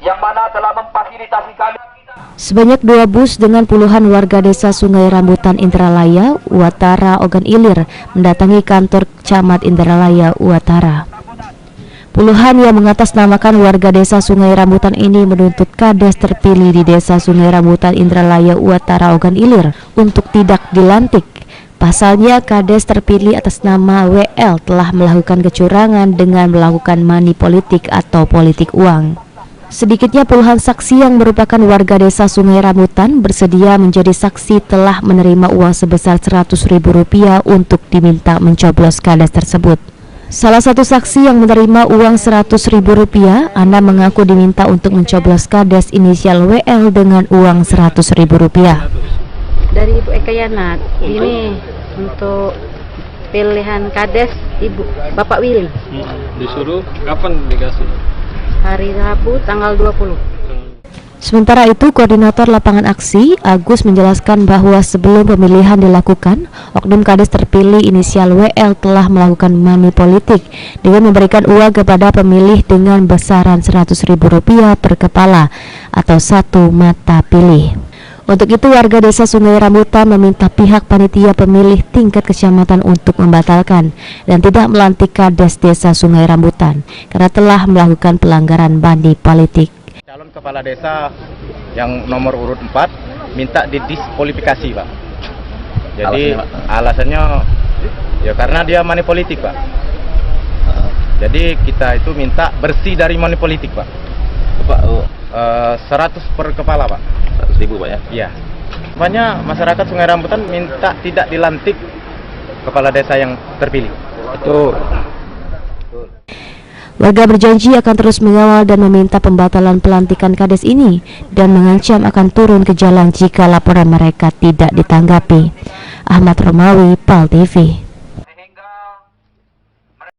yang mana telah memfasilitasi kami. Sebanyak 2 bus dengan puluhan warga desa Sungai Rambutan Indralaya, Uatara, Ogan Ilir mendatangi kantor Camat Indralaya, Uatara. Puluhan yang mengatasnamakan warga desa Sungai Rambutan ini menuntut kades terpilih di desa Sungai Rambutan Indralaya, Uatara, Ogan Ilir untuk tidak dilantik. Pasalnya kades terpilih atas nama WL telah melakukan kecurangan dengan melakukan money politik atau politik uang. Sedikitnya puluhan saksi yang merupakan warga desa Sungai Rambutan bersedia menjadi saksi telah menerima uang sebesar Rp100.000 untuk diminta mencoblos kades tersebut. Salah satu saksi yang menerima uang Rp100.000, Ana mengaku diminta untuk mencoblos kades inisial WL dengan uang Rp100.000. Dari Ibu Eka Yanat, ini untuk pilihan kades Ibu Bapak Willy. Disuruh kapan dikasih? Hari Rabu tanggal 20. Sementara itu, koordinator lapangan aksi Agus menjelaskan bahwa sebelum pemilihan dilakukan, oknum kades terpilih inisial WL telah melakukan money politik dengan memberikan uang kepada pemilih dengan besaran Rp100.000 per kepala atau satu mata pilih. Untuk itu, warga desa Sungai Rambutan meminta pihak panitia pemilih tingkat kecamatan untuk membatalkan dan tidak melantik kades desa Sungai Rambutan karena telah melakukan pelanggaran money politik. Calon kepala desa yang nomor urut 4 minta didiskualifikasi, Pak. Jadi alasannya ya karena dia money politik, Pak. Jadi kita itu minta bersih dari money politik, Pak. Pak, 100 per kepala, Pak. 100.000, Pak, ya? Iya. Makanya masyarakat Sungai Rambutan minta tidak dilantik kepala desa yang terpilih. Betul. Warga berjanji akan terus mengawal dan meminta pembatalan pelantikan kades ini dan mengancam akan turun ke jalan jika laporan mereka tidak ditanggapi. Ahmad Romawi, PAL TV.